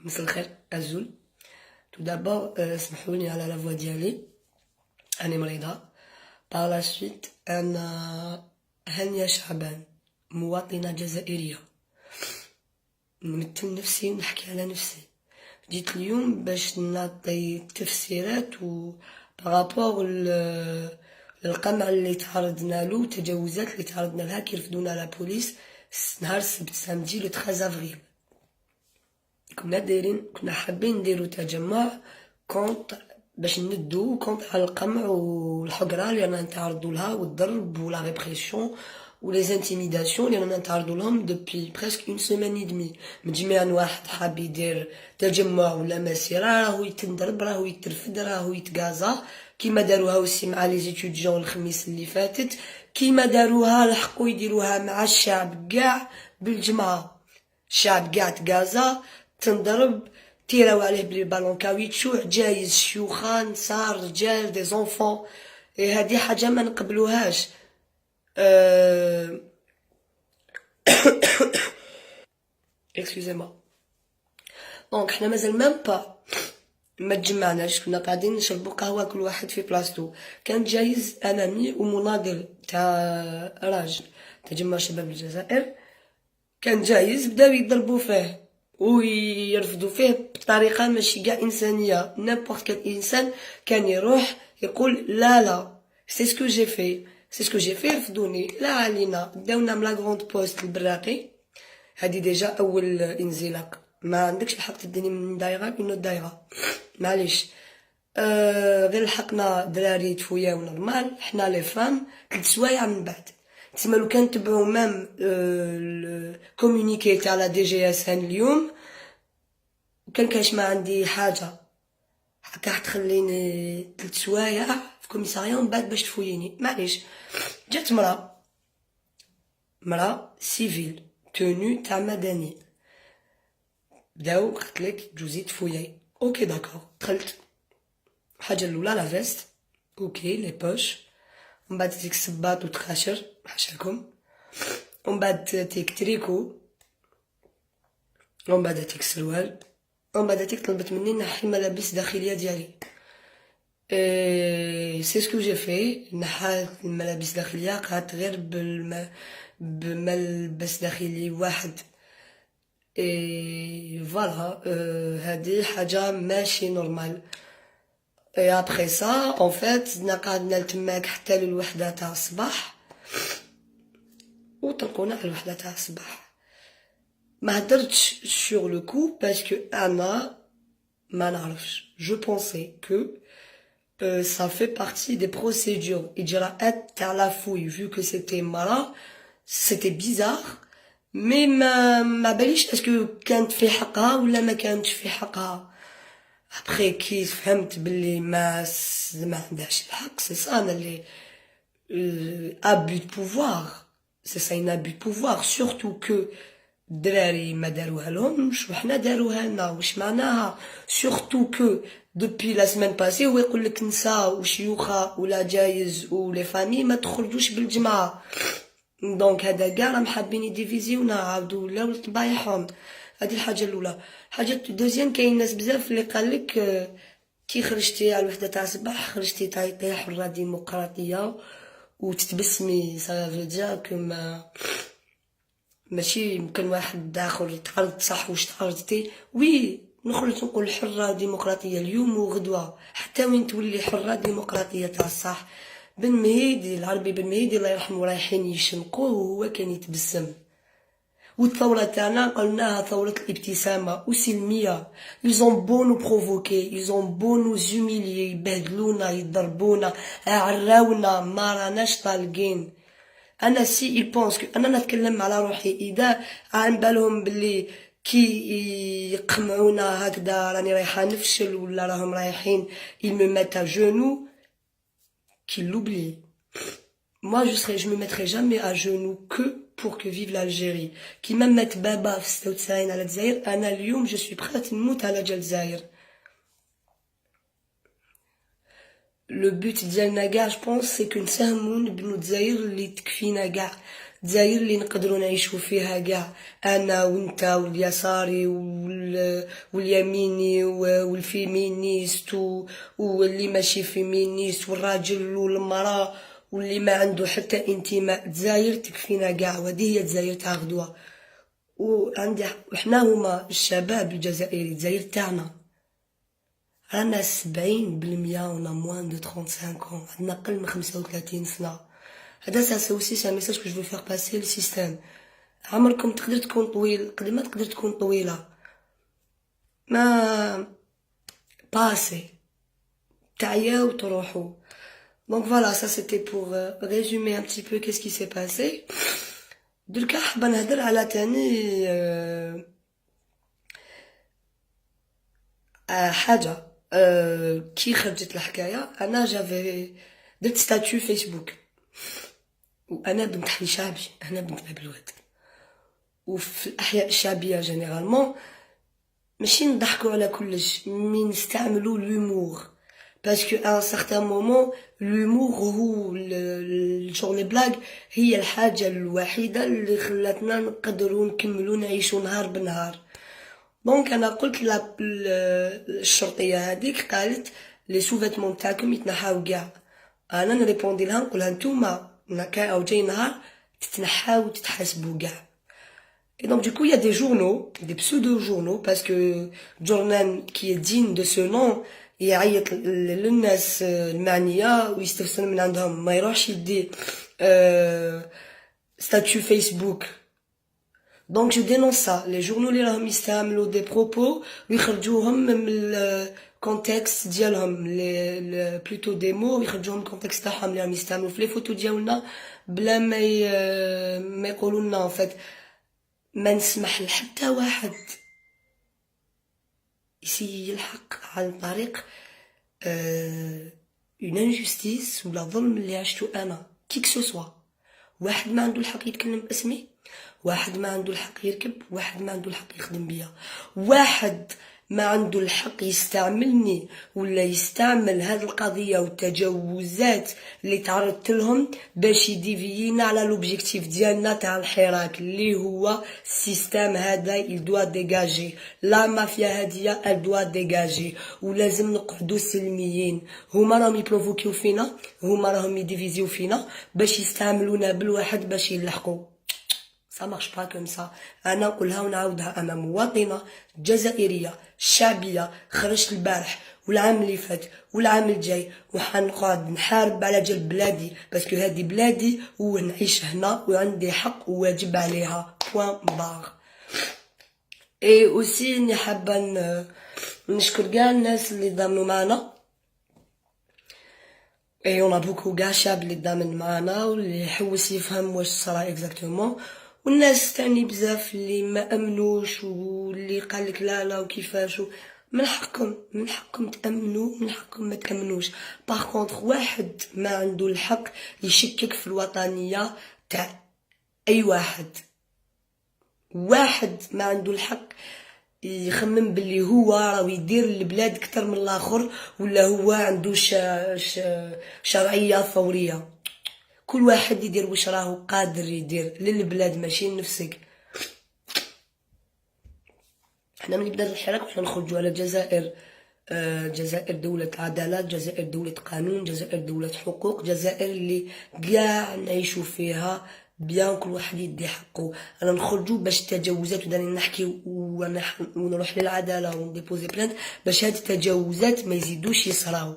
مساء الخير الزول. Tout d'abord, سمحولي على la voix ديالي، أنا مريضة. Par la suite أنا هانية شعبان، مواطنة جزائرية، نمثل نفسي ونحكي على نفسي. جيت اليوم باش نعطي تفسيرات بارابور للقمع اللي تعرضنا له والتجاوزات اللي تعرضنا لها كي رفدونا لا بوليس نهار السبت سامدي لو 13 افريل. كنا حابين نديرو تجمع كونت باش ندو كونت على القمع والحقرة اللي رانا نتعرضوا لها والضرب ولا ريبريسيون ولي زانتيميداسيون اللي رانا نتعرضوا لهم دوبي بريسك اون سيمين اي دمي. مجمع واحد حاب يدير تجمع ولا مسيره راهو يتنضرب، راهو يترفد، راهو يتغازا، كيما داروها وسي مع لي زيتيديون الخميس اللي فاتت، كيما داروها لحقوا يديروها مع الشعب كاع بالجمعه. الشعب كاع تغازا، تنضرب، تيراو عليه بلي بالون كاويتشو، عجايز، شيوخا، نساء، رجال، دي زونفون. هادي حاجه ما نقبلوهاش. اكسكوزيما. دونك حنا مازال ميم با ما تجمعناش، كنا قاعدين نشربوا قهوه كل واحد في بلاصتو. كان جايز انامي ومناضل تاع راجل تجمع شباب الجزائر، كان جايز بداو يضربوا فيه ويرفضوا فيه بطريقه ماشي كاع انسانيه. نيمبورط كال انسان كان يروح يقول لا لا سي سكو جي في، سي سكو جي في، رفضوني، لا علينا، داونا من لا غروند بوست البراقي. هادي ديجا اول انزلاق، ما عندكش الحق تديني من دايره لنوت دايره، معليش. غير لحقنا دراري تفوياو نورمال، حنا لي فام 3 سوايع من بعد. تسمى لو كان تبعو مام الكومونيكي تاع لا دي جي اس ان اليوم، وكان كاش ما عندي حاجه هكا تخليني 3 سوايع في كوميساريا ومن بعد باش تفويني. معليش، جات مرا سيفيل تونو تاع مدني، بداو قالتلك جوزي تفوياي. اوكي داكور، دخلت. الحاجه الاولى لا فيست، اوكي لي بوش، ومن بعد تيك الصباط وتخاشر حاشاكم، ومن بعد تيك تريكو، ومن بعد تيك السروال، ومن بعد تيك طلبت مني نحي ملابس داخليه ديالي. سي سكو جي في، نحات الملابس داخليه، قعدت غير بملبس داخلي واحد. فوالا، هادي حاجه ماشي نورمال. ابخي سا اون فيت زدنا قعدنا تماك حتى للوحده تاع الصباح، وطلقونا على الوحده تاع الصباح. ما هدرتش سور لو كو باسكو انا ما نعرفش، جو بونسي كو ça fait partie des procédures اجراءات تاع لا فوي. vu que c'était مرا c'était bizarre، مي ما باليش اسكو كانت في حقها ولا ما كانتش في حقها. ابخي كي فهمت باللي ما عندهاش الحق، سي سا انا اللي ابي دو بوفوار، سي سا ان ابي دو بوفوار. سورتو كو الدراري ما داروها لهمش وحنا داروها لنا، واش معناها؟ سورتو كو دوبي لا سيمين باسي هو يقول لك نساء وشيوخه ولا جايز ولي فامي ما تخرجوش بالجماعه. دونك هذا كاع راهم حابين يديفيزيونا، عاودوا ولاو لطبايعهم. هذه الحاجه الاولى. حاجه دوزيام، كاين ناس بزاف اللي قالك كي خرجتي على الوحده تاع الصباح خرجتي تعيطي حره ديمقراطيه وتتبسمي، سا فو دير كو ماشي يمكن واحد اخر تعرض صح واش تعرضتي. وي نخرج نقول حره ديمقراطيه اليوم وغدوه، حتى وين تولي حره ديمقراطيه تاع الصح. بن مهيدي العربي، بن مهيدي الله يرحمه، رايحين يشنقوه وهو كان يتبسم. والثورة تاعنا قلناها ثورة الابتسامة وسلمية. ils ont beau nous provoquer، ils ont beau nous humilier، يبهدلونا، يضربونا، عراونا، ما راناش طالقين. انا سي يبونس انا نتكلم على روحي، اذا عن بالهم باللي كي يقمعونا هكذا راني رايحه نفشل ولا راهم رايحين ils me mettent à genoux، qu'ils l'oublient. Moi je me mettrai jamais à genoux que pour que vive l'Algérie. كي ما مات بابا في 96 على الجزائر، انا اليوم je suis prête نموت على الجزائر. لو بوت ديالنا كاع جو بونس سي كو نساهمو نبنو الجزائر اللي تكفينا كاع، دزاير اللي نقدروا نعيشوا فيها كاع انا وانت واليساري واليميني والفيمينيست واللي ماشي فيمينيست والراجل والمراه واللي ما عنده حتى انتماء. دزاير تكفينا كاع، وهذه هي دزاير تاع غدوه. وحنا هما الشباب الجزائري دزاير تاعنا رانا 70% ونا موان دو 35 ans، عندنا أقل من 35 سنة. هذا سا اوسي سا ميساج كو جو فو فيغ باسي للسيستم. عمركم تقدر تكون طويل قد ما تقدر تكون طويلة، ما باسي تعياو تروحوا. دونك فوالا سا سيتي بور ريزومي ان بتي بو كيس كي سي باسي. دركا حابة نهدر على تاني حاجة كي خرجت الحكاية. انا جافي درت ستاتيو فيسبوك، وانا بنت حي شعبي، انا بنت باب الواد. وفي الاحياء الشعبيه جينيرالمون ماشي نضحكوا على كلش، مي نستعملوا لومور، باسكو ان سارتان مومون لومور هو الشغل بلاك هي الحاجه الوحيده اللي خلاتنا نقدروا نكملوا نعيشوا نهار بنهار. دونك انا قلت الشرطيه هذيك قالت لي سوفيتمون تاعكم يتنحاو كاع. انا نريبوندي لها نقولها نتوما او جاي نهار تتنحاو وتتحاسبوا كاع. Et donc du coup il y a des journaux, des pseudo-journaux, parce que journal qui est digne de ce nom يعيط للناس المعنية ويستفسر من عندهم ما يروحش يدي statut Facebook. Donc je dénonce ça. Les journaux اللي راهم يستعملوا des propos ويخرجوهم من الكونتكست ديالهم، plutôt des mots ويخرجوهم من الكونتكست تاعهم اللي راهم يستعملوا في لي فوتو ديالنا بلا ما يقولوا لنا. en fait ما نسمح لحتى واحد يسي يلحق عن طريق une injustice ولا ظلم اللي عشتو انا كي كسو سوا. واحد ما عنده الحق يتكلم باسمي، واحد ما عنده الحق يركب، واحد ما عنده الحق يخدم بيا، واحد ما عنده الحق يستعملني ولا يستعمل هذه القضية والتجاوزات اللي تعرضت لهم باش يديفيينا على لوبجيكتيف ديالنا تاع الحراك اللي هو السيستم هذا. يدوا ديجاجي لا مافيا هادية الدوا ديجاجي، ولازم نقعدوا سلميين. هما راهم يبروفوكيو فينا، هما راهم يديفيزيو فينا باش يستعملونا بالواحد باش يلحقوا. ça marche pas comme ça. انا نقولها ونعاودها، انا مواطنه جزائريه شعبيه خرجت البارح والعام اللي فات والعام الجاي وحنقعد نحارب على جال بلادي، باسكو هذه بلادي ونعيش هنا وعندي حق وواجب عليها بوان باغ. اي اوسي اني حابه نشكر كاع الناس اللي ضامنوا معنا، اي اون بوكو كاع شعب اللي ضامن معنا واللي حوس يفهم واش صرا اكزاكتومون، والناس تاني بزاف اللي ما امنوش واللي قالك لا لا وكيفاش. من حقكم تامنوا، من حقكم ما تامنوش. باغ كونطخ واحد ما عنده الحق يشكك في الوطنيه تاع اي واحد. واحد ما عنده الحق يخمم باللي هو راه يدير البلاد اكثر من الاخر ولا هو عنده شرعيه فوريه. كل واحد يدير واش راه قادر يدير للبلاد ماشي لنفسك. حنا من بدات الحراك وحنا نخرجوا على الجزائر، جزائر دولة عدالة، جزائر دولة قانون، جزائر دولة حقوق، جزائر اللي كاع نعيشوا فيها بيان كل واحد يدي حقه. انا نخرجوا باش التجاوزات وداني نحكي ونروح للعدالة ونديبوزي بلانت باش هاد التجاوزات ما يزيدوش يصراو.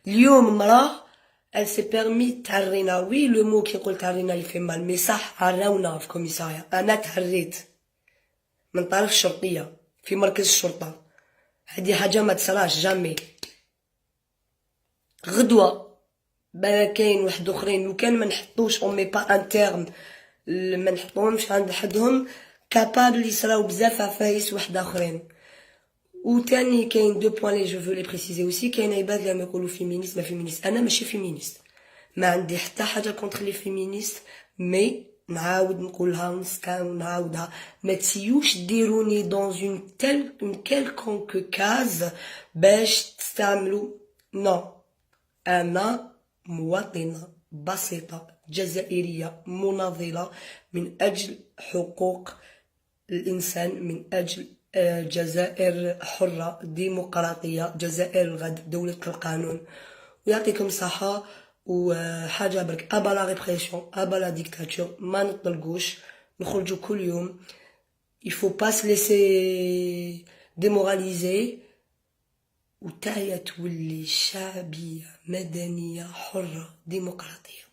اليوم مراه elle s'est permis تعرينا، وي لو مو كي يقول تعرينا يفي مال، مي صح عراونا في كوميساريا. انا تهريت من طرف الشرطية في مركز الشرطة، هذه حاجة ما تصراش جامي. غدوة بلا كاين واحد اخرين لو كان ما نحطوش اون مي با ان تيرم، ما نحطوهمش عند حدهم كابابل يصراو بزاف عفايس واحد اخرين. وتاني كاين دو بوين لي جو فو لي بريسيزي اوسي. كاين عباد اللي يقولوا فيمينيست ما فيمينيست، انا ماشي فيمينيست، ما عندي حتى حاجه كونتر لي فيمينيست، مي نعاود نقولها ونعاودها، ما تسيوش ديروني دون اون كيلكونك كاز باش تستعملوا. نو انا مواطنه بسيطة جزائرية مناضلة من أجل حقوق الإنسان، من أجل جزائر حرة ديمقراطية، جزائر الغد، دولة القانون. ويعطيكم صحة. وحاجة برك أبا لا ريبريسيون، أبا لا ديكتاتور، ما نطلقوش، نخرجوا كل يوم. il faut pas se laisser démoraliser. وتاهي تولي شعبية مدنية حرة ديمقراطية.